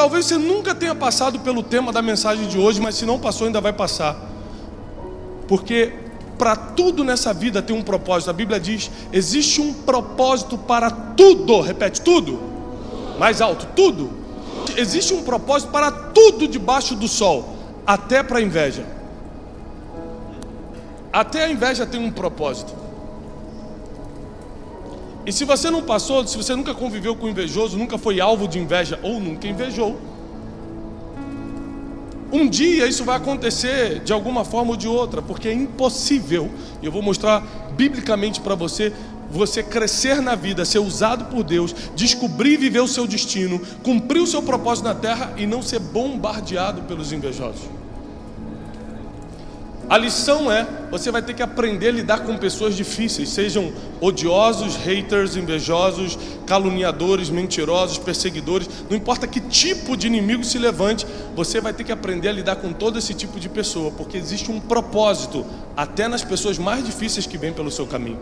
talvez você nunca tenha passado pelo tema da mensagem de hoje, mas se não passou, ainda vai passar. Porque para tudo nessa vida tem um propósito. A Bíblia diz: existe um propósito para tudo. Repete, tudo. Mais alto, tudo. Existe um propósito para tudo debaixo do sol, até para a inveja. Até a inveja tem um propósito. E se você não passou, se você nunca conviveu com invejoso, nunca foi alvo de inveja ou nunca invejou, um dia isso vai acontecer de alguma forma ou de outra, porque é impossível, e eu vou mostrar biblicamente para você, você crescer na vida, ser usado por Deus, descobrir e viver o seu destino, cumprir o seu propósito na terra e não ser bombardeado pelos invejosos. A lição é, você vai ter que aprender a lidar com pessoas difíceis, sejam odiosos, haters, invejosos, caluniadores, mentirosos, perseguidores, não importa que tipo de inimigo se levante, você vai ter que aprender a lidar com todo esse tipo de pessoa, porque existe um propósito, até nas pessoas mais difíceis que vêm pelo seu caminho.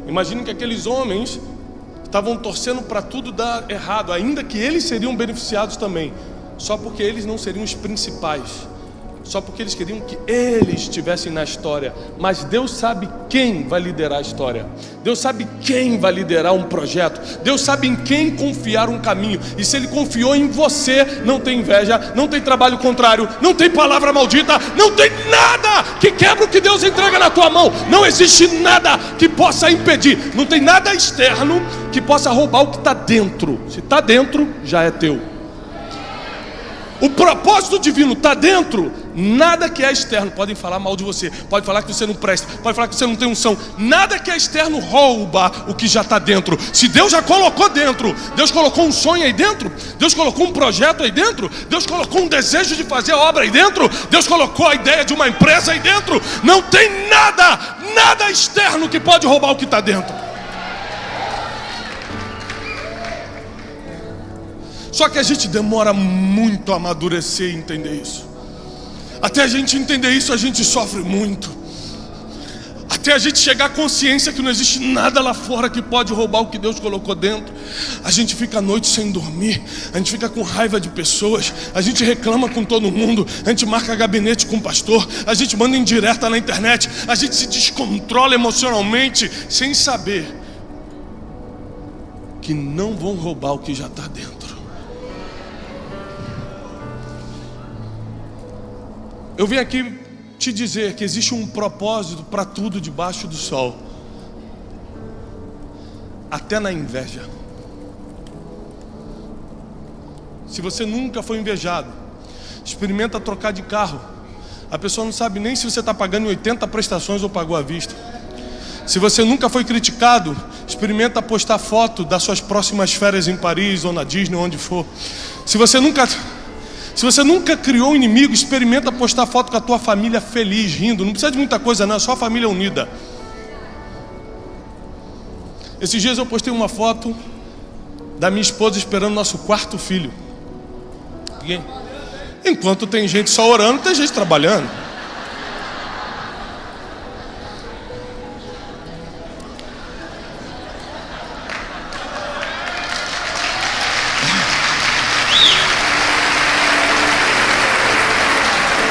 Imagine que aqueles homens estavam torcendo para tudo dar errado, ainda que eles seriam beneficiados também, só porque eles não seriam os principais. Só porque eles queriam que eles estivessem na história. Mas Deus sabe quem vai liderar a história. Deus sabe quem vai liderar um projeto. Deus sabe em quem confiar um caminho. E se Ele confiou em você, não tem inveja, não tem trabalho contrário, não tem palavra maldita, não tem nada que quebra o que Deus entrega na tua mão. Não existe nada que possa impedir. Não tem nada externo que possa roubar o que está dentro. Se está dentro, já é teu. O propósito divino está dentro. Nada que é externo, podem falar mal de você, pode falar que você não presta, pode falar que você não tem unção. Nada que é externo rouba o que já está dentro. Se Deus já colocou dentro, Deus colocou um sonho aí dentro, Deus colocou um projeto aí dentro, Deus colocou um desejo de fazer a obra aí dentro, Deus colocou a ideia de uma empresa aí dentro. Não tem nada externo que pode roubar o que está dentro. Só que a gente demora muito a amadurecer e entender isso. Até a gente entender isso, a gente sofre muito. Até a gente chegar à consciência que não existe nada lá fora que pode roubar o que Deus colocou dentro. A gente fica a noite sem dormir, a gente fica com raiva de pessoas, a gente reclama com todo mundo, a gente marca gabinete com o pastor, a gente manda indireta na internet, a gente se descontrola emocionalmente, sem saber que não vão roubar o que já está dentro. Eu vim aqui te dizer que existe um propósito para tudo debaixo do sol, até na inveja. Se você nunca foi invejado, experimenta trocar de carro. A pessoa não sabe nem se você está pagando em 80 prestações ou pagou à vista. Se você nunca foi criticado, experimenta postar foto das suas próximas férias em Paris ou na Disney, onde for. Se você nunca criou um inimigo, experimenta postar foto com a tua família feliz, rindo. Não precisa de muita coisa não, é só a família unida. Esses dias eu postei uma foto da minha esposa esperando nosso quarto filho. E enquanto tem gente só orando, tem gente trabalhando.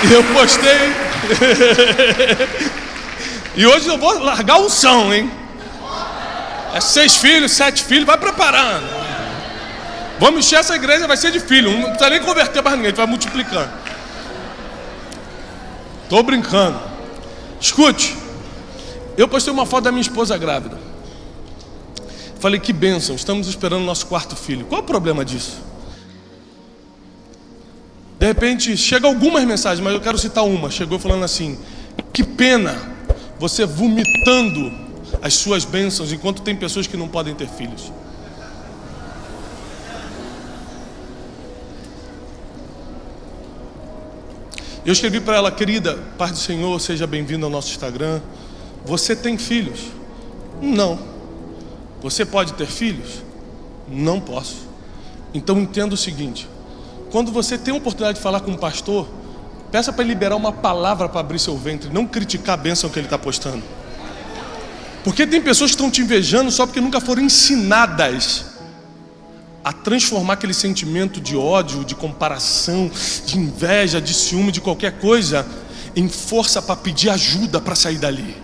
E eu postei. E hoje eu vou largar o som, hein? É 6 filhos, 7 filhos, vai preparando. Vamos encher essa igreja, vai ser de filho. Não precisa nem converter mais ninguém, a gente vai multiplicando. Tô brincando. Escute, eu postei uma foto da minha esposa grávida. Falei, que bênção, estamos esperando nosso quarto filho. Qual é o problema disso? De repente, chega algumas mensagens, mas eu quero citar uma. Chegou falando assim: que pena você vomitando as suas bênçãos enquanto tem pessoas que não podem ter filhos. Eu escrevi para ela: querida, paz do Senhor, seja bem-vindo ao nosso Instagram. Você tem filhos? Não. Você pode ter filhos? Não posso. Então entenda o seguinte: quando você tem a oportunidade de falar com um pastor, peça para ele liberar uma palavra para abrir seu ventre, não criticar a bênção que ele está postando. Porque tem pessoas que estão te invejando só porque nunca foram ensinadas a transformar aquele sentimento de ódio, de comparação, de inveja, de ciúme, de qualquer coisa, em força para pedir ajuda para sair dali.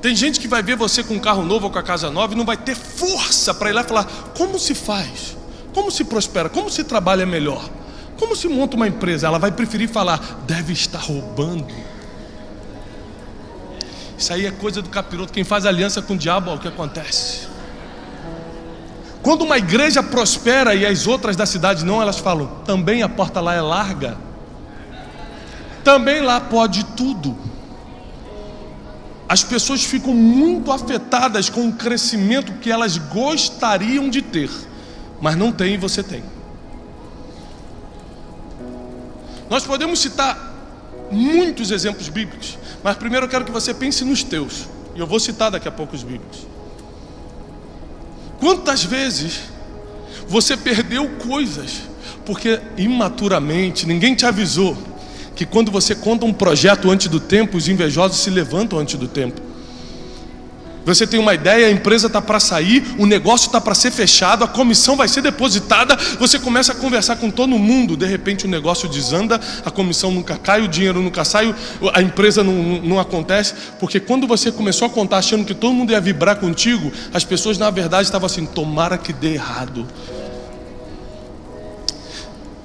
Tem gente que vai ver você com um carro novo ou com a casa nova e não vai ter força para ir lá e falar: como se faz? Como se prospera? Como se trabalha melhor? Como se monta uma empresa? Ela vai preferir falar: deve estar roubando. Isso aí é coisa do capiroto. Quem faz aliança com o diabo, olha o que acontece. Quando uma igreja prospera e as outras da cidade não, elas falam: também a porta lá é larga, também lá pode tudo. As pessoas ficam muito afetadas com o crescimento que elas gostariam de ter, mas não tem e você tem. Nós podemos citar muitos exemplos bíblicos, mas primeiro eu quero que você pense nos teus, e eu vou citar daqui a pouco os bíblicos. Quantas vezes você perdeu coisas porque imaturamente ninguém te avisou que quando você conta um projeto antes do tempo, os invejosos se levantam antes do tempo? Você tem uma ideia, a empresa está para sair, o negócio está para ser fechado, a comissão vai ser depositada, você começa a conversar com todo mundo, de repente o negócio desanda, a comissão nunca cai, o dinheiro nunca sai, a empresa não acontece, porque quando você começou a contar achando que todo mundo ia vibrar contigo, as pessoas na verdade estavam assim: tomara que dê errado.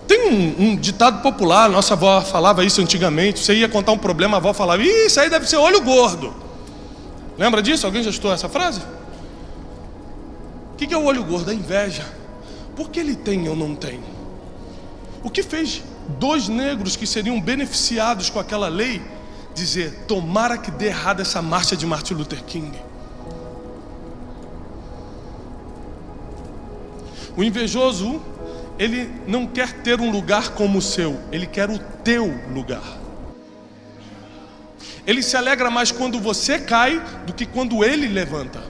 Tem um ditado popular, nossa avó falava isso antigamente, você ia contar um problema, a avó falava: ih, isso aí deve ser olho gordo. Lembra disso? Alguém já estudou essa frase? O que é o olho gordo? A inveja. Por que ele tem e eu não tenho? O que fez dois negros que seriam beneficiados com aquela lei dizer: tomara que dê errado essa marcha de Martin Luther King? O invejoso, ele não quer ter um lugar como o seu, ele quer o teu lugar. Ele se alegra mais quando você cai do que quando ele levanta.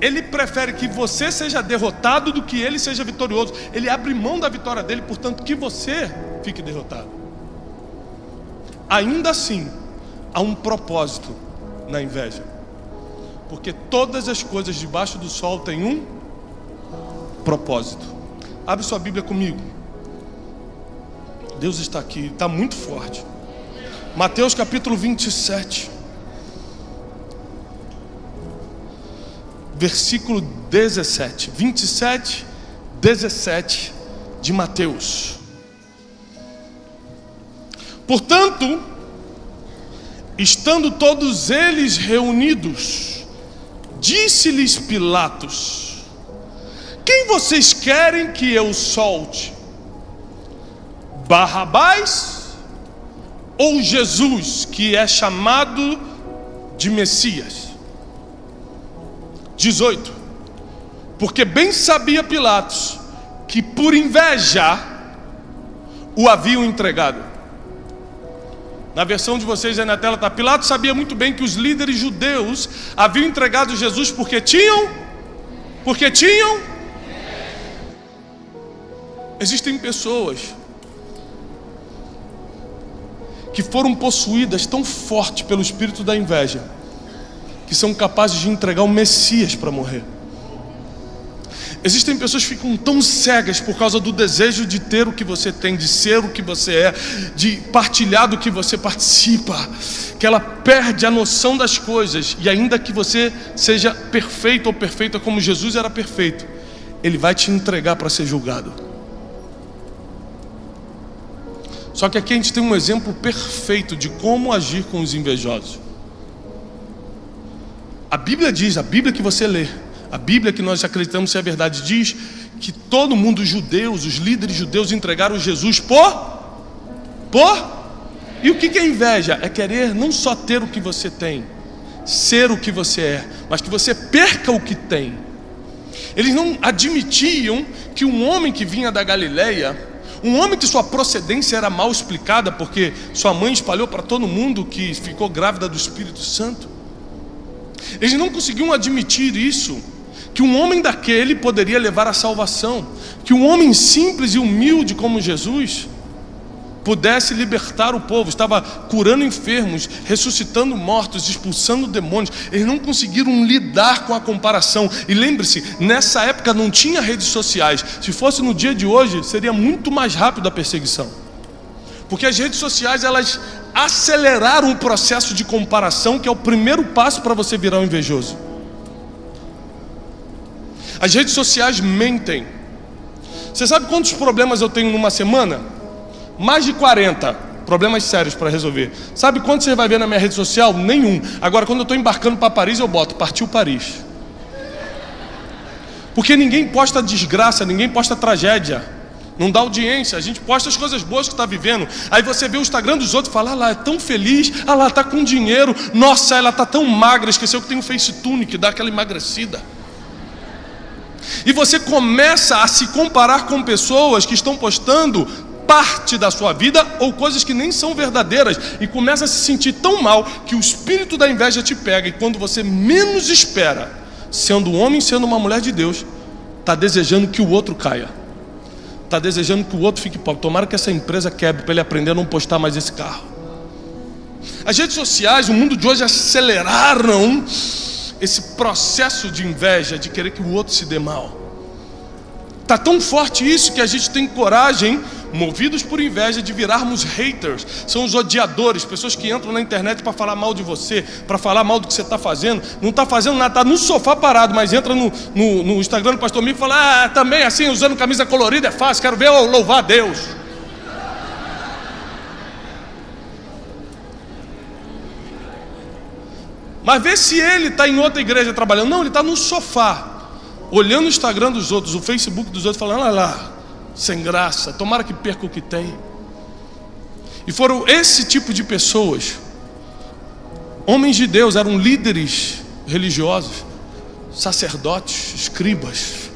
Ele prefere que você seja derrotado do que ele seja vitorioso. Ele abre mão da vitória dele, portanto que você fique derrotado. Ainda assim, há um propósito na inveja, porque todas as coisas debaixo do sol têm um propósito. Abre sua Bíblia comigo. Deus está aqui, está muito forte. Mateus capítulo 27, versículo 17, 27, 17 de Mateus. Portanto, estando todos eles reunidos, disse-lhes Pilatos: quem vocês querem que eu solte? Barrabás ou Jesus, que é chamado de Messias? 18. Porque bem sabia Pilatos que por inveja o haviam entregado. Na versão de vocês aí na tela está: Pilatos sabia muito bem que os líderes judeus haviam entregado Jesus porque tinham. Existem pessoas que foram possuídas tão forte pelo espírito da inveja, que são capazes de entregar o Messias para morrer. Existem pessoas que ficam tão cegas por causa do desejo de ter o que você tem, de ser o que você é, de partilhar do que você participa, que ela perde a noção das coisas. E ainda que você seja perfeito ou perfeita como Jesus era perfeito, Ele vai te entregar para ser julgado. Só que aqui a gente tem um exemplo perfeito de como agir com os invejosos. A Bíblia diz, a Bíblia que você lê, a Bíblia que nós acreditamos ser a verdade, diz que todo mundo, os judeus, os líderes judeus entregaram Jesus por... E o que é inveja? É querer não só ter o que você tem, ser o que você é, mas que você perca o que tem. Eles não admitiam que um homem que vinha da Galileia, um homem que sua procedência era mal explicada, porque sua mãe espalhou para todo mundo que ficou grávida do Espírito Santo. Eles não conseguiam admitir isso, que um homem daquele poderia levar a salvação, que um homem simples e humilde como Jesus pudesse libertar o povo, estava curando enfermos, ressuscitando mortos, expulsando demônios. Eles não conseguiram lidar com a comparação. E lembre-se, nessa época não tinha redes sociais. Se fosse no dia de hoje, seria muito mais rápido a perseguição. Porque as redes sociais, elas aceleraram o processo de comparação, que é o primeiro passo para você virar um invejoso. As redes sociais mentem. Você sabe quantos problemas eu tenho numa semana? Mais de 40 problemas sérios para resolver. Sabe quanto você vai ver na minha rede social? Nenhum. Agora, quando eu estou embarcando para Paris, eu boto: partiu Paris. Porque ninguém posta desgraça, ninguém posta tragédia. Não dá audiência. A gente posta as coisas boas que está vivendo. Aí você vê o Instagram dos outros e fala: ah lá, é tão feliz, ah lá, está com dinheiro, nossa, ela está tão magra, esqueceu que tem um FaceTune que dá aquela emagrecida. E você começa a se comparar com pessoas que estão postando parte da sua vida ou coisas que nem são verdadeiras, e começa a se sentir tão mal que o espírito da inveja te pega, e quando você menos espera, sendo um homem, sendo uma mulher de Deus, está desejando que o outro caia, está desejando que o outro fique pobre. Tomara que essa empresa quebre para ele aprender a não postar mais esse carro. As redes sociais, o mundo de hoje, aceleraram esse processo de inveja, de querer que o outro se dê mal. Está tão forte isso que a gente tem coragem, movidos por inveja, de virarmos haters. São os odiadores, pessoas que entram na internet para falar mal de você, para falar mal do que você está fazendo. Não está fazendo nada, está no sofá parado, mas entra no Instagram do pastor Mico e fala: ah, também assim, usando camisa colorida é fácil, quero ver eu louvar a Deus. Mas vê se ele está em outra igreja trabalhando. Não, ele está no sofá, olhando o Instagram dos outros, o Facebook dos outros, falando: olha lá, sem graça, tomara que perca o que tem. E foram esse tipo de pessoas, homens de Deus, eram líderes religiosos, sacerdotes, escribas,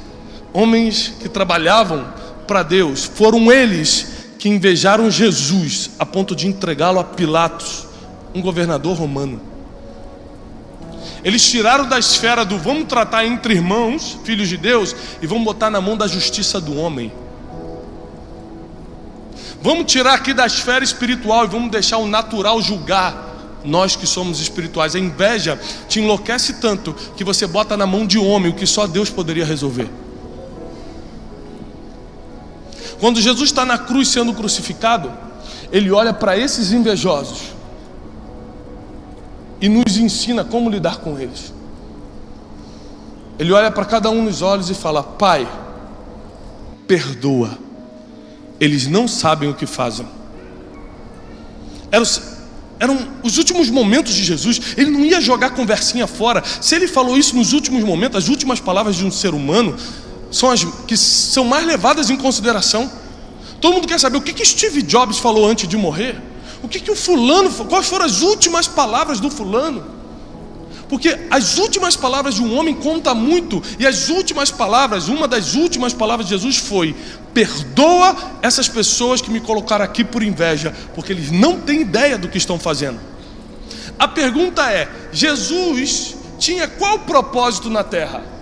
homens que trabalhavam para Deus. Foram eles que invejaram Jesus a ponto de entregá-lo a Pilatos, um governador romano. Eles tiraram da esfera do vamos tratar entre irmãos, filhos de Deus, e vamos botar na mão da justiça do homem. Vamos tirar aqui da esfera espiritual e vamos deixar o natural julgar nós que somos espirituais. A inveja te enlouquece tanto que você bota na mão de homem o que só Deus poderia resolver. Quando Jesus está na cruz sendo crucificado, ele olha para esses invejosos e nos ensina como lidar com eles. Ele olha para cada um nos olhos e fala: Pai, perdoa, eles não sabem o que fazem. Eram os últimos momentos de Jesus. Ele não ia jogar conversinha fora. Se ele falou isso nos últimos momentos, as últimas palavras de um ser humano são as que são mais levadas em consideração. Todo mundo quer saber o que Steve Jobs falou antes de morrer. O que o fulano, quais foram as últimas palavras do fulano? Porque as últimas palavras de um homem contam muito. E as últimas palavras, uma das últimas palavras de Jesus foi: perdoa essas pessoas que me colocaram aqui por inveja, porque eles não têm ideia do que estão fazendo. A pergunta é: Jesus tinha qual propósito na terra?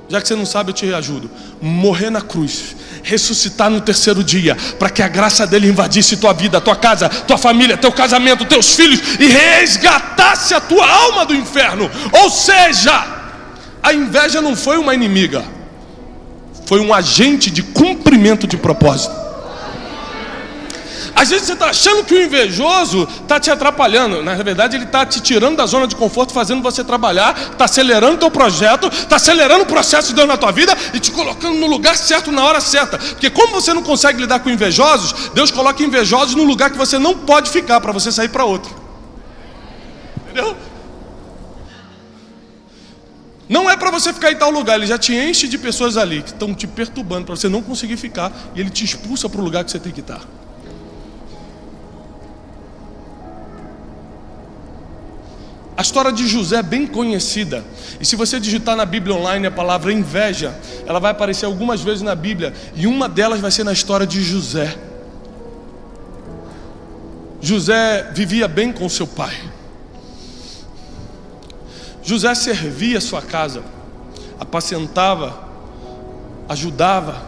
Já que você não sabe, eu te ajudo. Morrer na cruz, ressuscitar no terceiro dia, para que a graça dele invadisse tua vida, tua casa, tua família, teu casamento, teus filhos, e resgatasse a tua alma do inferno. Ou seja, a inveja não foi uma inimiga, foi um agente de cumprimento de propósito. Às vezes você está achando que o invejoso está te atrapalhando. Na verdade, ele está te tirando da zona de conforto, fazendo você trabalhar, está acelerando o teu projeto, está acelerando o processo de Deus na tua vida e te colocando no lugar certo, na hora certa. Porque como você não consegue lidar com invejosos, Deus coloca invejosos no lugar que você não pode ficar, para você sair para outro. Entendeu? Não é para você ficar em tal lugar, ele já te enche de pessoas ali que estão te perturbando para você não conseguir ficar, e ele te expulsa para o lugar que você tem que estar. A história de José é bem conhecida. E se você digitar na Bíblia online a palavra inveja, ela vai aparecer algumas vezes na Bíblia. E uma delas vai ser na história de José. José vivia bem com seu pai. José servia a sua casa, apacentava, ajudava,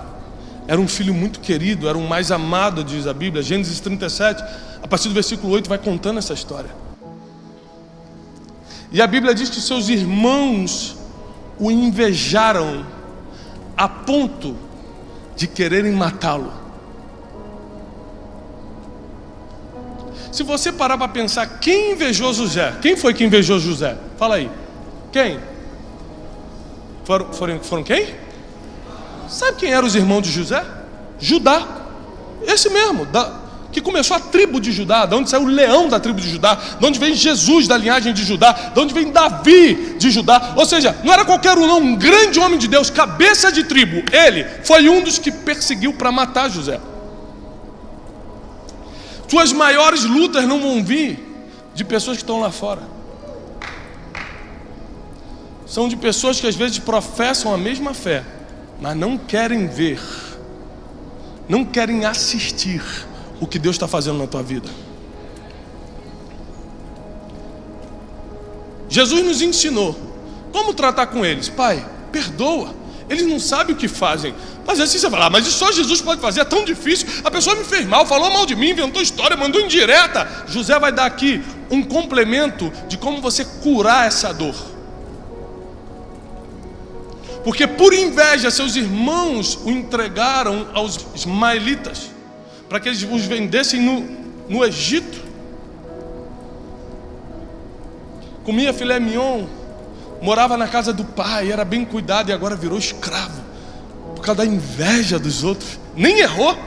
Era um filho muito querido, era o mais amado, diz a Bíblia. Gênesis 37, a partir do versículo 8, vai contando essa história. E a Bíblia diz que seus irmãos o invejaram a ponto de quererem matá-lo. Se você parar para pensar, quem invejou José? Quem foi que invejou José? Fala aí. Quem? Foram quem? Sabe quem eram os irmãos de José? Judá. Esse mesmo, que começou a tribo de Judá, de onde saiu o leão da tribo de Judá, de onde vem Jesus da linhagem de Judá, de onde vem Davi de Judá. Ou seja, não era qualquer um não, um grande homem de Deus, cabeça de tribo. Ele foi um dos que perseguiu para matar José. Suas maiores lutas não vão vir de pessoas que estão lá fora. São de pessoas que às vezes professam a mesma fé, mas não querem ver, não querem assistir o que Deus está fazendo na tua vida. Jesus nos ensinou como tratar com eles. Pai, perdoa, eles não sabem o que fazem. Mas assim você fala, mas isso só Jesus pode fazer, é tão difícil. A pessoa me fez mal, falou mal de mim, inventou história, mandou indireta. José vai dar aqui um complemento de como você curar essa dor. Porque por inveja seus irmãos o entregaram aos ismaelitas, para que eles os vendessem no Egito. Comia filé mignon, morava na casa do pai, era bem cuidado e agora virou escravo, por causa da inveja dos outros. Nem errou.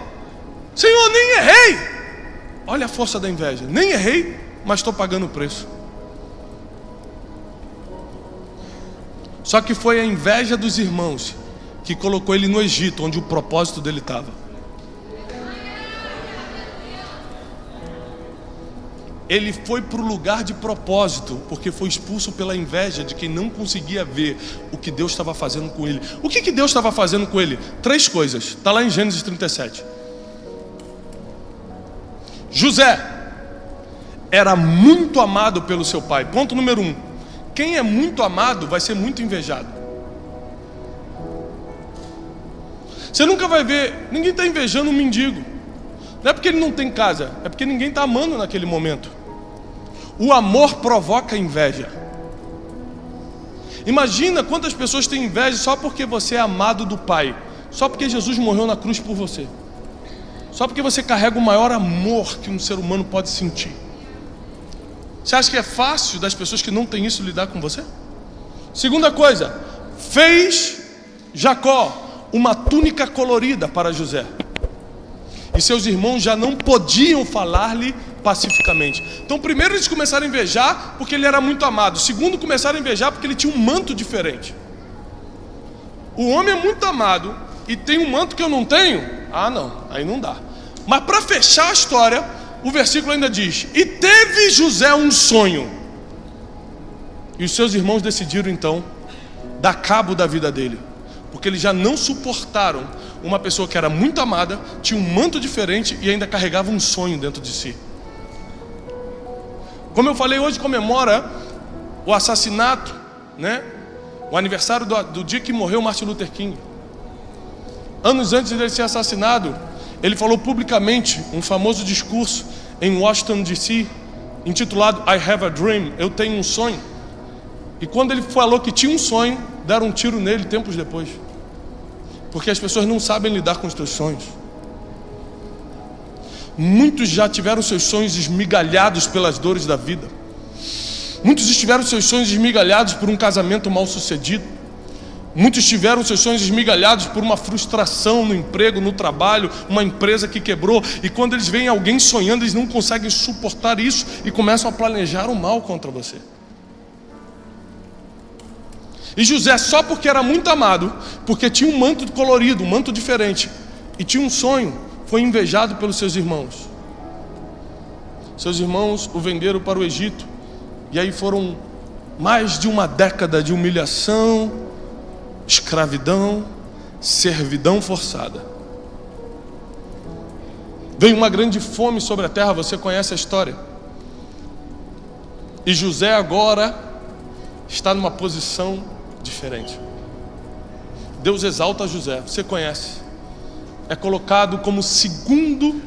Senhor, nem errei. Olha a força da inveja. Nem errei, mas estou pagando o preço. Só que foi a inveja dos irmãos que colocou ele no Egito, onde o propósito dele estava. Ele foi para o lugar de propósito, porque foi expulso pela inveja de quem não conseguia ver o que Deus estava fazendo com ele. O que Deus estava fazendo com ele? 3 coisas, está lá em Gênesis 37. José era muito amado pelo seu pai. Ponto número 1. Quem é muito amado vai ser muito invejado. Você nunca vai ver, ninguém está invejando um mendigo. Não é porque ele não tem casa, é porque ninguém está amando naquele momento. O amor provoca inveja. Imagina quantas pessoas têm inveja só porque você é amado do Pai, só porque Jesus morreu na cruz por você, só porque você carrega o maior amor que um ser humano pode sentir. Você acha que é fácil das pessoas que não têm isso lidar com você? Segunda coisa, fez Jacó uma túnica colorida para José. E seus irmãos já não podiam falar-lhe pacificamente. Então primeiro eles começaram a invejar porque ele era muito amado. Segundo, começaram a invejar porque ele tinha um manto diferente. O homem é muito amado e tem um manto que eu não tenho? Ah não, aí não dá. Mas para fechar a história, o versículo ainda diz: e teve José um sonho. E os seus irmãos decidiram então dar cabo da vida dele, porque eles já não suportaram uma pessoa que era muito amada, tinha um manto diferente e ainda carregava um sonho dentro de si. Como eu falei, hoje comemora o assassinato, né? O aniversário do dia que morreu Martin Luther King. Anos antes dele ser assassinado, ele falou publicamente um famoso discurso em Washington DC, intitulado I Have a Dream, eu tenho um sonho. E quando ele falou que tinha um sonho, deram um tiro nele tempos depois, porque as pessoas não sabem lidar com os teus sonhos. Muitos já tiveram seus sonhos esmigalhados pelas dores da vida. Muitos tiveram seus sonhos esmigalhados por um casamento mal sucedido. Muitos tiveram seus sonhos esmigalhados por uma frustração no emprego, no trabalho, uma empresa que quebrou. E quando eles veem alguém sonhando, eles não conseguem suportar isso e começam a planejar o mal contra você. E José, só porque era muito amado, porque tinha um manto colorido, um manto diferente, e tinha um sonho, foi invejado pelos seus irmãos. Seus irmãos o venderam para o Egito. E aí foram mais de uma década de humilhação, escravidão, servidão forçada. Veio uma grande fome sobre a terra, você conhece a história. E José agora está numa posição diferente. Deus exalta José, você conhece. é colocado como segundo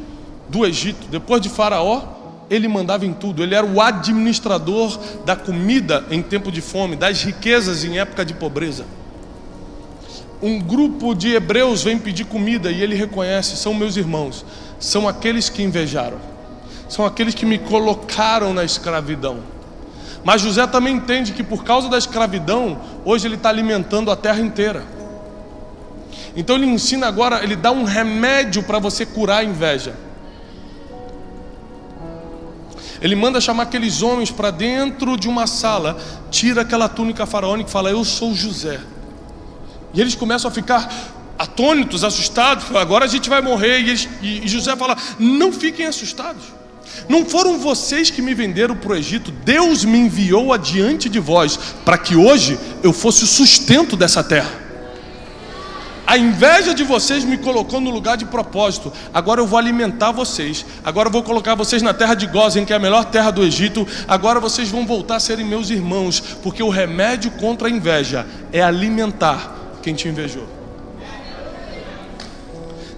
do Egito. Depois de Faraó, ele mandava em tudo. Ele era o administrador da comida em tempo de fome, das riquezas em época de pobreza. Um grupo de hebreus vem pedir comida e ele reconhece: são meus irmãos, são aqueles que invejaram, são aqueles que me colocaram na escravidão. Mas José também entende que por causa da escravidão, hoje ele está alimentando a terra inteira. Então ele ensina agora, ele dá um remédio para você curar a inveja. Ele manda chamar aqueles homens para dentro de uma sala, tira aquela túnica faraônica e fala: eu sou José. E eles começam a ficar atônitos, assustados. Agora a gente vai morrer. E José fala: não fiquem assustados. Não foram vocês que me venderam para o Egito. Deus me enviou adiante de vós para que hoje eu fosse o sustento dessa terra. A inveja de vocês me colocou no lugar de propósito. Agora eu vou alimentar vocês. Agora eu vou colocar vocês na terra de Gósen, que é a melhor terra do Egito. Agora vocês vão voltar a serem meus irmãos, porque o remédio contra a inveja é alimentar quem te invejou.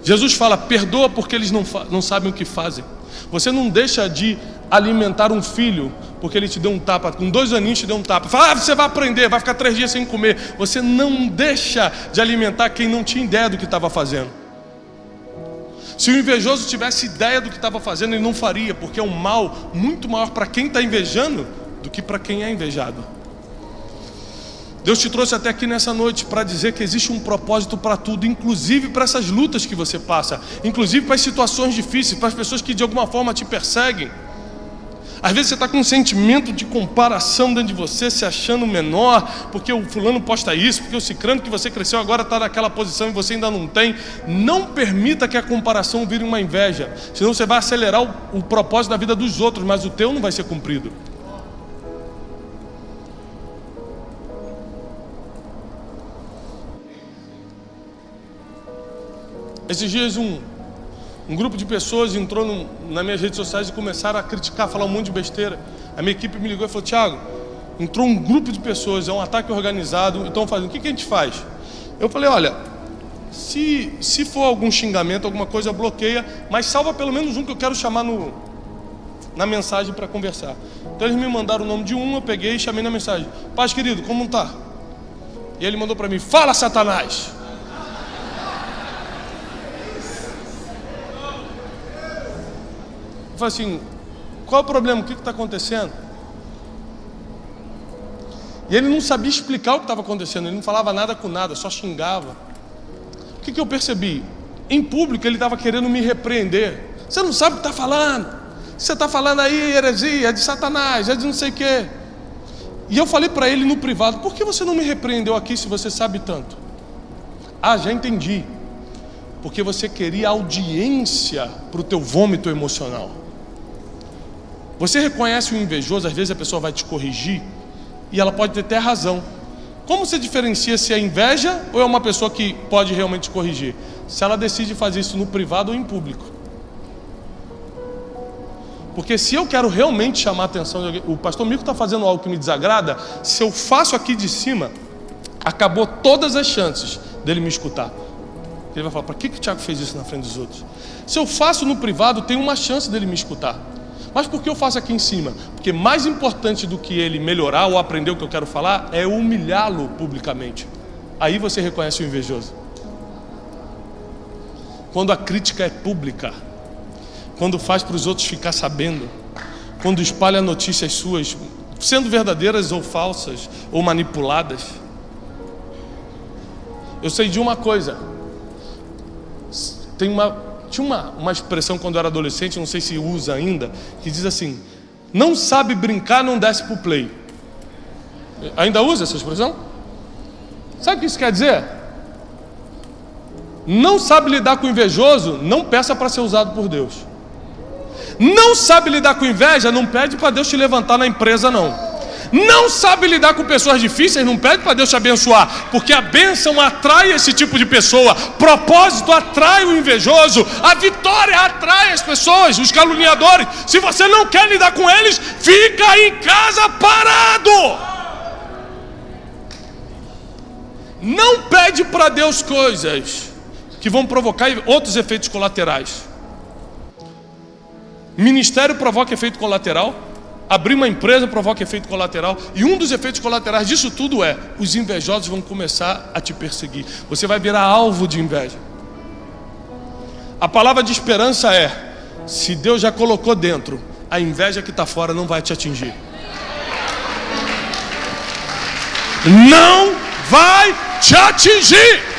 Jesus fala: perdoa porque eles não sabem o que fazem. Você não deixa de alimentar um filho porque ele te deu um tapa, com 2 aninhos te deu um tapa. Fala: você vai aprender, vai ficar 3 dias sem comer. Você não deixa de alimentar quem não tinha ideia do que estava fazendo. Se o invejoso tivesse ideia do que estava fazendo, ele não faria, porque é um mal muito maior para quem está invejando do que para quem é invejado. Deus te trouxe até aqui nessa noite para dizer que existe um propósito para tudo, inclusive para essas lutas que você passa, inclusive para as situações difíceis, para as pessoas que de alguma forma te perseguem. Às vezes você está com um sentimento de comparação dentro de você, se achando menor, porque o fulano posta isso, porque o cicrano que você cresceu agora está naquela posição e você ainda não tem. Não permita que a comparação vire uma inveja, senão você vai acelerar o propósito da vida dos outros, mas o teu não vai ser cumprido. Esses dias um grupo de pessoas entrou nas minhas redes sociais e começaram a criticar, falar um monte de besteira. A minha equipe me ligou e falou: Thiago, entrou um grupo de pessoas, é um ataque organizado, então fazendo, o que a gente faz? Eu falei: olha, se for algum xingamento, alguma coisa, bloqueia, mas salva pelo menos um que eu quero chamar na mensagem para conversar. Então eles me mandaram o nome de um, eu peguei e chamei na mensagem: Paz querido, como tá? E ele mandou para mim: fala, Satanás! Eu falei assim: qual é o problema? O que está acontecendo? E ele não sabia explicar o que estava acontecendo. Ele não falava nada com nada, só xingava. O que eu percebi? Em público ele estava querendo me repreender. Você não sabe o que está falando. Você está falando aí heresia, é de Satanás, é de não sei o quê. E eu falei para ele no privado: por que você não me repreendeu aqui se você sabe tanto? Ah, já entendi. Porque você queria audiência para o teu vômito emocional. Você reconhece o invejoso, às vezes a pessoa vai te corrigir e ela pode ter até razão. Como você diferencia se é inveja ou é uma pessoa que pode realmente te corrigir? Se ela decide fazer isso no privado ou em público. Porque se eu quero realmente chamar a atenção de alguém, o pastor Mico está fazendo algo que me desagrada, se eu faço aqui de cima, acabou todas as chances dele me escutar. Ele vai falar: para que o Thiago fez isso na frente dos outros? Se eu faço no privado, tem uma chance dele me escutar. Mas por que eu faço aqui em cima? Porque mais importante do que ele melhorar ou aprender o que eu quero falar é humilhá-lo publicamente. Aí você reconhece o invejoso. Quando a crítica é pública, quando faz para os outros ficar sabendo, quando espalha notícias suas, sendo verdadeiras ou falsas, ou manipuladas. Eu sei de uma coisa. Tinha uma expressão quando eu era adolescente, não sei se usa ainda, que diz assim: não sabe brincar, não desce pro play. Ainda usa essa expressão? Sabe o que isso quer dizer? Não sabe lidar com o invejoso, não peça para ser usado por Deus. Não sabe lidar com inveja, não pede para Deus te levantar na empresa, não. Não sabe lidar com pessoas difíceis, não pede para Deus te abençoar, porque a bênção atrai esse tipo de pessoa, propósito atrai o invejoso, a vitória atrai as pessoas, os caluniadores. Se você não quer lidar com eles, fica em casa parado. Não pede para Deus coisas que vão provocar outros efeitos colaterais. Ministério provoca efeito colateral, abrir uma empresa provoca efeito colateral, e um dos efeitos colaterais disso tudo é: os invejosos vão começar a te perseguir. Você vai virar alvo de inveja. A palavra de esperança é: se Deus já colocou dentro, a inveja que está fora não vai te atingir. Não vai te atingir.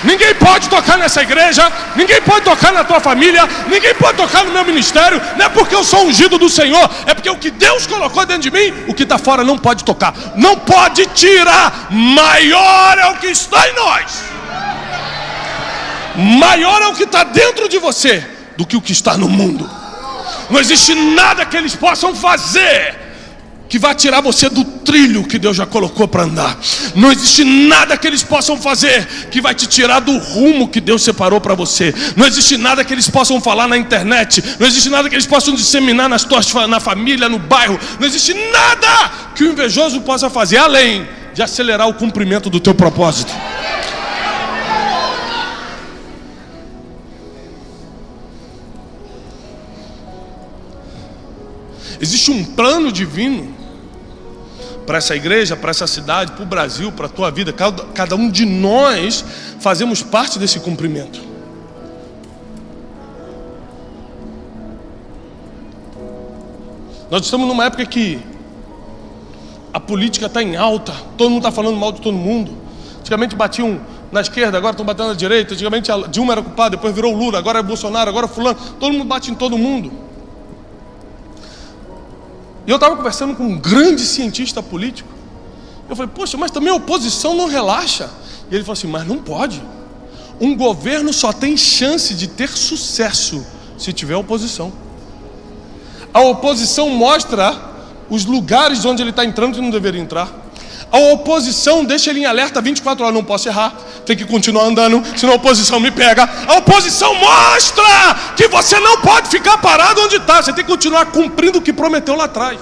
Ninguém pode tocar nessa igreja, ninguém pode tocar na tua família, ninguém pode tocar no meu ministério. Não é porque eu sou ungido do Senhor, é porque o que Deus colocou dentro de mim, o que está fora não pode tocar, não pode tirar. Maior é o que está em nós, maior é o que está dentro de você do que o que está no mundo. Não existe nada que eles possam fazer que vai tirar você do trilho que Deus já colocou para andar. Não existe nada que eles possam fazer que vai te tirar do rumo que Deus separou para você. Não existe nada que eles possam falar na internet. Não existe nada que eles possam disseminar na família, no bairro. Não existe nada que o invejoso possa fazer além de acelerar o cumprimento do teu propósito. Existe um plano divino para essa igreja, para essa cidade, para o Brasil, para a tua vida. Cada um de nós fazemos parte desse cumprimento. Nós estamos numa época que a política está em alta, todo mundo está falando mal de todo mundo. Antigamente batiam na esquerda, agora estão batendo na direita. Antigamente a Dilma era culpada, depois virou o Lula, agora é Bolsonaro, agora é fulano. Todo mundo bate em todo mundo. E eu estava conversando com um grande cientista político. Eu falei: poxa, mas também a oposição não relaxa. E ele falou assim: mas não pode. Um governo só tem chance de ter sucesso se tiver oposição. A oposição mostra os lugares onde ele está entrando e não deveria entrar. A oposição deixa ele em alerta 24 horas. Não posso errar, tem que continuar andando, senão a oposição me pega. A oposição mostra que você não pode ficar parado onde está. Você tem que continuar cumprindo o que prometeu lá atrás.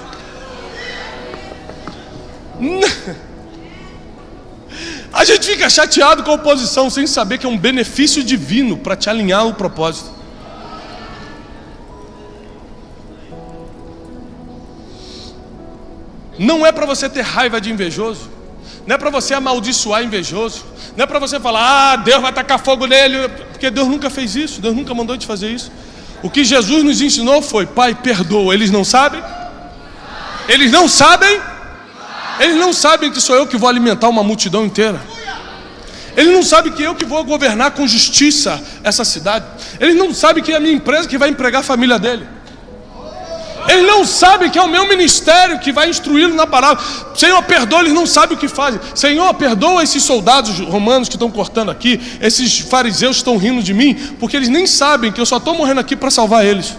A gente fica chateado com a oposição sem saber que é um benefício divino para te alinhar ao propósito. Não é para você ter raiva de invejoso, não é para você amaldiçoar invejoso, não é para você falar: Deus vai tacar fogo nele, porque Deus nunca fez isso, Deus nunca mandou te fazer isso. O que Jesus nos ensinou foi: Pai, perdoa. Eles não sabem? Eles não sabem? Eles não sabem que sou eu que vou alimentar uma multidão inteira. Eles não sabem que eu que vou governar com justiça essa cidade. Eles não sabem que é a minha empresa que vai empregar a família dele. Eles não sabem que é o meu ministério que vai instruí-lo na palavra. Senhor, perdoa, eles não sabem o que fazem. Senhor, perdoa esses soldados romanos que estão cortando aqui, esses fariseus que estão rindo de mim, porque eles nem sabem que eu só estou morrendo aqui para salvar eles.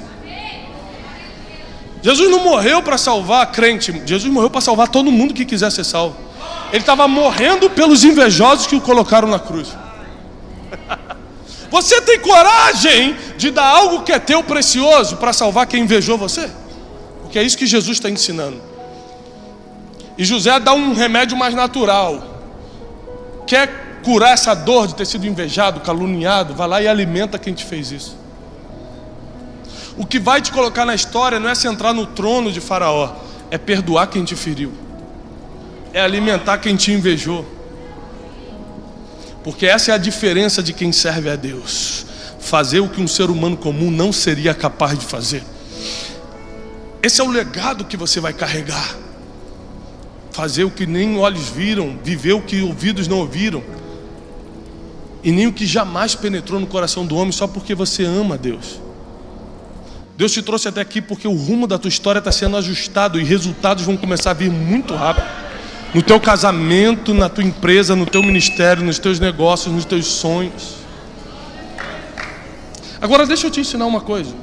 Jesus não morreu para salvar crente, Jesus morreu para salvar todo mundo que quiser ser salvo. Ele estava morrendo pelos invejosos que o colocaram na cruz. Você tem coragem de dar algo que é teu precioso para salvar quem invejou você? Porque é isso que Jesus está ensinando. E José dá um remédio mais natural. Quer curar essa dor de ter sido invejado, caluniado? Vai lá e alimenta quem te fez isso. O que vai te colocar na história não é sentar no trono de Faraó, é perdoar quem te feriu, é alimentar quem te invejou. Porque essa é a diferença de quem serve a Deus: fazer o que um ser humano comum não seria capaz de fazer. Esse é o legado que você vai carregar. Fazer o que nem olhos viram, viver o que ouvidos não ouviram, e nem o que jamais penetrou no coração do homem, só porque você ama Deus. Deus te trouxe até aqui porque o rumo da tua história está sendo ajustado e resultados vão começar a vir muito rápido. No teu casamento, na tua empresa, no teu ministério, nos teus negócios, nos teus sonhos. Agora deixa eu te ensinar uma coisa.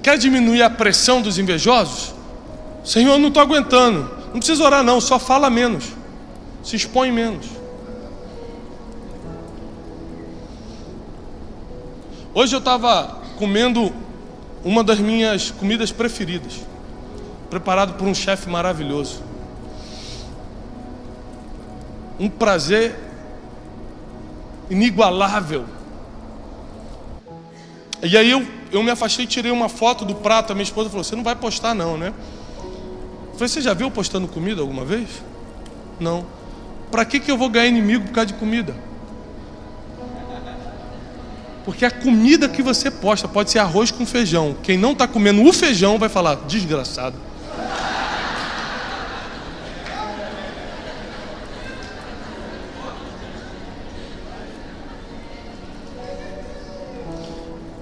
Quer diminuir a pressão dos invejosos? Senhor, eu não estou aguentando. Não precisa orar não, só fala menos. Se expõe menos. Hoje eu estava comendo uma das minhas comidas preferidas, preparado por um chefe maravilhoso. Um prazer inigualável E aí eu me afastei e tirei uma foto do prato. A minha esposa falou, você não vai postar não, né? Eu falei, você já viu eu postando comida alguma vez? Não. Para que eu vou ganhar inimigo por causa de comida? Porque a comida que você posta pode ser arroz com feijão. Quem não está comendo o feijão vai falar, desgraçado.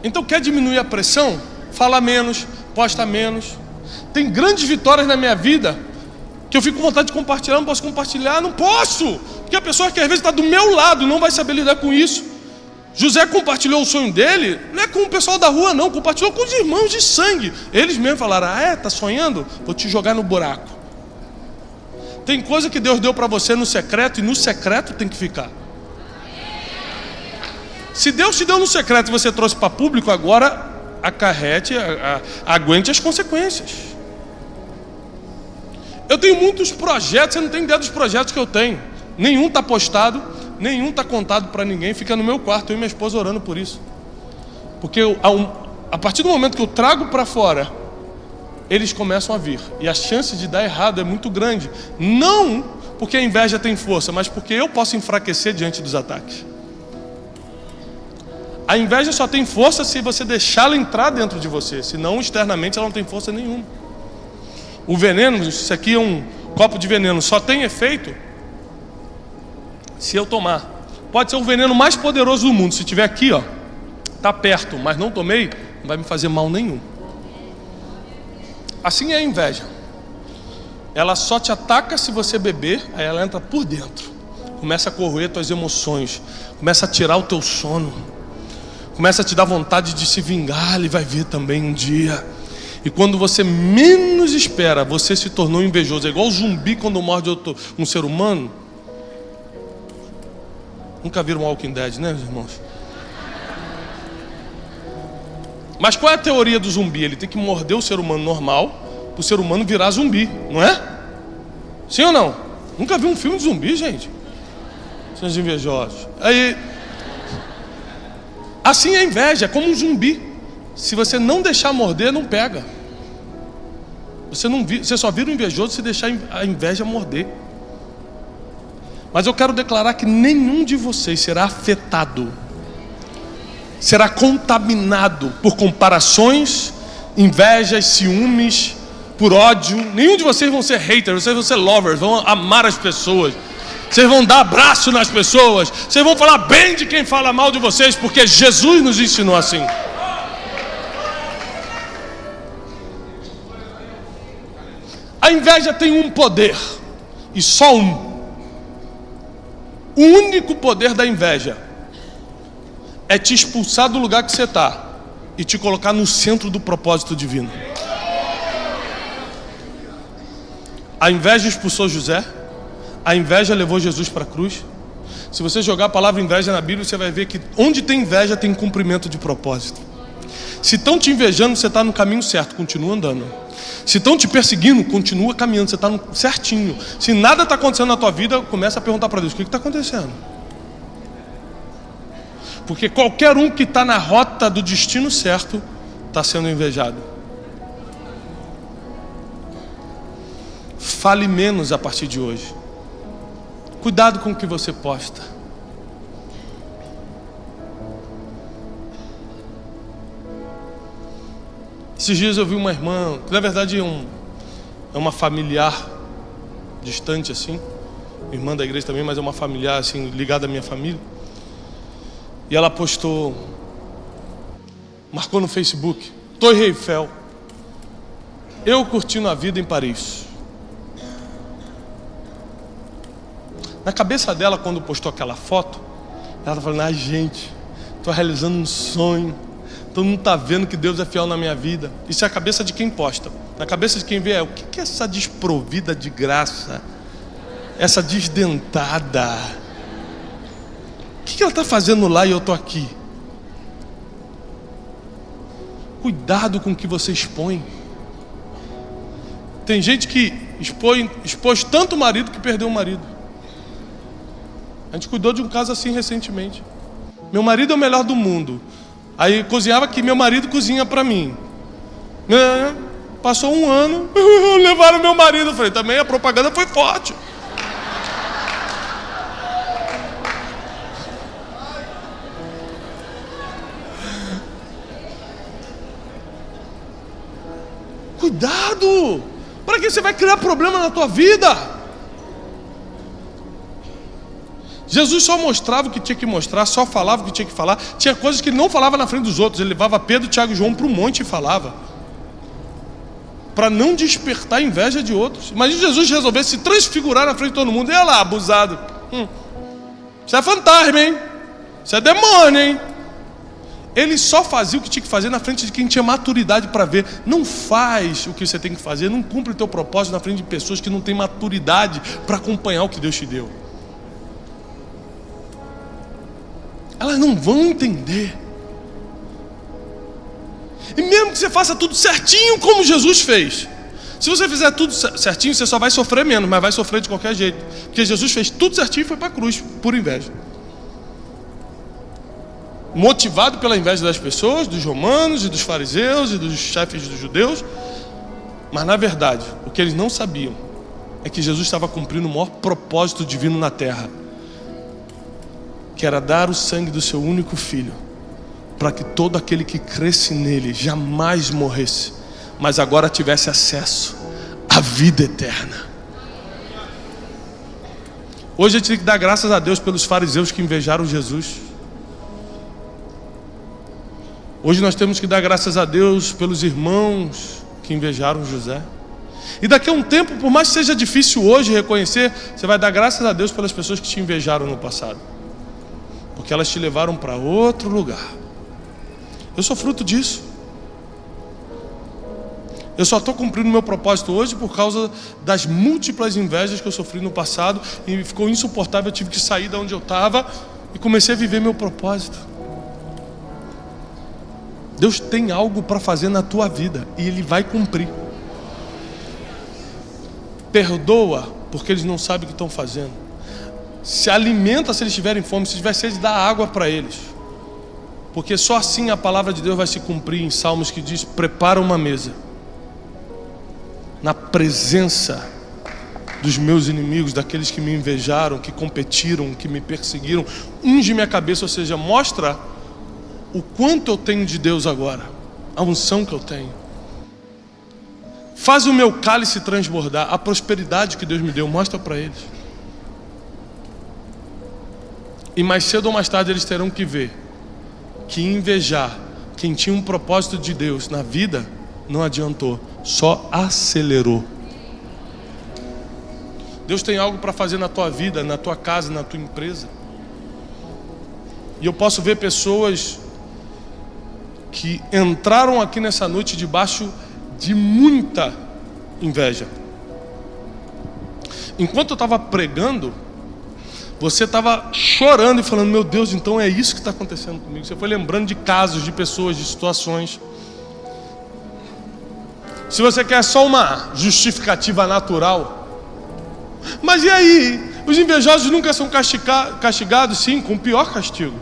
Então quer diminuir a pressão? Fala menos, posta menos. Tem grandes vitórias na minha vida que eu fico com vontade de compartilhar, não posso compartilhar, não posso. Porque a pessoa que às vezes está do meu lado não vai saber lidar com isso. José compartilhou o sonho dele, não é com o pessoal da rua não, compartilhou com os irmãos de sangue. Eles mesmos falaram, tá sonhando? Vou te jogar no buraco. Tem coisa que Deus deu para você no secreto, e no secreto tem que ficar. Se Deus te deu no secreto e você trouxe para público, agora acarrete, aguente as consequências. Eu tenho muitos projetos, você não tem ideia dos projetos que eu tenho. Nenhum está postado, nenhum está contado para ninguém, fica no meu quarto, eu e minha esposa orando por isso. Porque a partir do momento que eu trago para fora, eles começam a vir. E a chance de dar errado é muito grande. Não porque a inveja tem força, mas porque eu posso enfraquecer diante dos ataques. A inveja só tem força se você deixá-la entrar dentro de você, senão externamente ela não tem força nenhuma. O veneno, isso aqui é um copo de veneno, só tem efeito se eu tomar. Pode ser o veneno mais poderoso do mundo, se estiver aqui, está perto, mas não tomei, não vai me fazer mal nenhum. Assim é a inveja. Ela só te ataca se você beber, aí ela entra por dentro, começa a corroer tuas emoções, começa a tirar o teu sono, começa a te dar vontade de se vingar, ele vai ver também um dia. E quando você menos espera, você se tornou invejoso. É igual o zumbi quando morde um ser humano. Nunca viram Walking Dead, né, irmãos? Mas qual é a teoria do zumbi? Ele tem que morder o ser humano normal, para o ser humano virar zumbi, não é? Sim ou não? Nunca vi um filme de zumbi, gente? São invejosos. Aí... Assim é a inveja, é como um zumbi. Se você não deixar morder, não pega. Você só vira um invejoso se deixar a inveja morder. Mas eu quero declarar que nenhum de vocês será afetado, será contaminado por comparações, invejas, ciúmes, por ódio. Nenhum de vocês vão ser haters, vocês vão ser lovers, vão amar as pessoas. Vocês vão dar abraço nas pessoas. Vocês vão falar bem de quem fala mal de vocês, porque Jesus nos ensinou assim. A inveja tem um poder, e só um. O único poder da inveja é te expulsar do lugar que você está e te colocar no centro do propósito divino. A inveja expulsou José. A inveja levou Jesus para a cruz. Se você jogar a palavra inveja na Bíblia, você vai ver que onde tem inveja tem cumprimento de propósito. Se estão te invejando, você está no caminho certo, continua andando. Se estão te perseguindo, continua caminhando, você está certinho. Se nada está acontecendo na tua vida, começa a perguntar para Deus, o que está acontecendo? Porque qualquer um que está na rota do destino certo, está sendo invejado. Fale menos a partir de hoje. Cuidado com o que você posta. Esses dias eu vi uma irmã, que na verdade é uma familiar distante assim, irmã da igreja também, mas é uma familiar assim, ligada à minha família. E ela postou, marcou no Facebook, Torre Eiffel, eu curtindo a vida em Paris. Na cabeça dela, quando postou aquela foto, ela está falando, gente, estou realizando um sonho, todo mundo está vendo que Deus é fiel na minha vida. Isso é a cabeça de quem posta. Na cabeça de quem vê o que é essa desprovida de graça, essa desdentada, o que ela está fazendo lá e eu estou aqui? Cuidado com o que você expõe. Tem gente que expôs tanto o marido que perdeu o marido. A gente cuidou de um caso assim recentemente. Meu marido é o melhor do mundo. Aí cozinhava que meu marido cozinha para mim. Passou um ano, levaram meu marido. Eu falei, também a propaganda foi forte. Cuidado! Para que você vai criar problema na tua vida? Jesus só mostrava o que tinha que mostrar, só falava o que tinha que falar. Tinha coisas que ele não falava na frente dos outros. Ele levava Pedro, Tiago e João para o monte e falava, para não despertar a inveja de outros. Imagina Jesus resolver se transfigurar na frente de todo mundo. E olha lá, abusado. Isso é fantasma, hein? Isso é demônio, hein? Ele só fazia o que tinha que fazer na frente de quem tinha maturidade para ver. Não faz o que você tem que fazer, não cumpre o teu propósito na frente de pessoas que não têm maturidade para acompanhar o que Deus te deu. Elas não vão entender. E mesmo que você faça tudo certinho como Jesus fez, se você fizer tudo certinho, você só vai sofrer menos, mas vai sofrer de qualquer jeito. Porque Jesus fez tudo certinho e foi para a cruz, por inveja. Motivado pela inveja das pessoas, dos romanos e dos fariseus e dos chefes dos judeus. Mas na verdade, o que eles não sabiam é que Jesus estava cumprindo o maior propósito divino na terra, que era dar o sangue do seu único filho, para que todo aquele que cresce nele jamais morresse, mas agora tivesse acesso à vida eterna. Hoje a gente tem que dar graças a Deus pelos fariseus que invejaram Jesus. Hoje nós temos que dar graças a Deus pelos irmãos que invejaram José. E daqui a um tempo, por mais que seja difícil hoje reconhecer, você vai dar graças a Deus pelas pessoas que te invejaram no passado, porque elas te levaram para outro lugar. Eu sou fruto disso. Eu só estou cumprindo meu propósito hoje por causa das múltiplas invejas que eu sofri no passado, e ficou insuportável, eu tive que sair de onde eu estava e comecei a viver meu propósito. Deus tem algo para fazer na tua vida e Ele vai cumprir. Perdoa, porque eles não sabem o que estão fazendo. Se alimenta se eles tiverem fome, se tiver sede, dá água para eles. Porque só assim a palavra de Deus vai se cumprir em Salmos, que diz: prepara uma mesa na presença dos meus inimigos, daqueles que me invejaram, que competiram, que me perseguiram. Unge minha cabeça, ou seja, mostra o quanto eu tenho de Deus agora, a unção que eu tenho. Faz o meu cálice transbordar, a prosperidade que Deus me deu, mostra para eles. E mais cedo ou mais tarde eles terão que ver que invejar quem tinha um propósito de Deus na vida não adiantou, só acelerou. Deus tem algo para fazer na tua vida, na tua casa, na tua empresa. E eu posso ver pessoas que entraram aqui nessa noite debaixo de muita inveja. Enquanto eu estava pregando, você estava chorando e falando: meu Deus, então é isso que está acontecendo comigo. Você foi lembrando de casos, de pessoas, de situações. Se você quer só uma justificativa natural, mas e aí? Os invejosos nunca são castigados? Sim, com o pior castigo.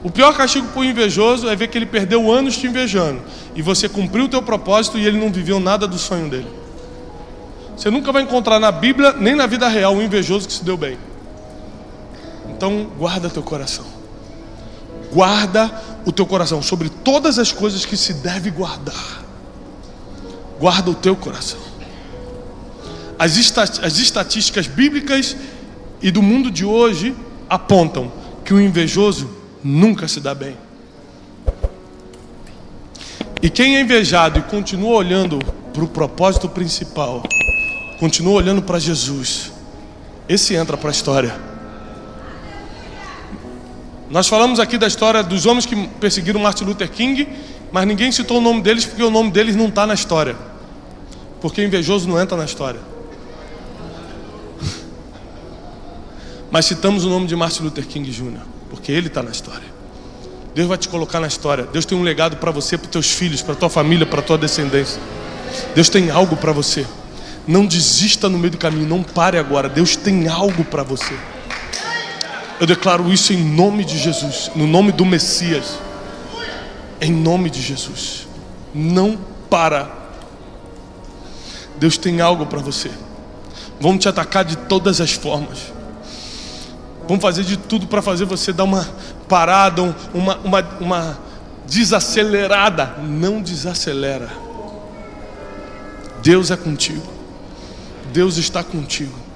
O pior castigo para o invejoso é ver que ele perdeu anos te invejando, e você cumpriu o teu propósito e ele não viveu nada do sonho dele. Você nunca vai encontrar na Bíblia, nem na vida real, um invejoso que se deu bem. Então guarda teu coração. Guarda o teu coração sobre todas as coisas que se deve guardar. Guarda o teu coração. As estatísticas bíblicas e do mundo de hoje apontam que o invejoso nunca se dá bem. E quem é invejado e continua olhando para o propósito principal, continua olhando para Jesus, esse entra para a história. Nós falamos aqui da história dos homens que perseguiram Martin Luther King, mas ninguém citou o nome deles porque o nome deles não está na história. Porque invejoso não entra na história. Mas citamos o nome de Martin Luther King Jr., porque ele está na história. Deus vai te colocar na história. Deus tem um legado para você, para os teus filhos, para a tua família, para a tua descendência. Deus tem algo para você. Não desista no meio do caminho, não pare agora. Deus tem algo para você. Eu declaro isso em nome de Jesus, no nome do Messias. Em nome de Jesus. Não para. Deus tem algo para você. Vão te atacar de todas as formas. Vão fazer de tudo para fazer você dar uma parada, uma desacelerada. Não desacelera. Deus é contigo. Deus está contigo.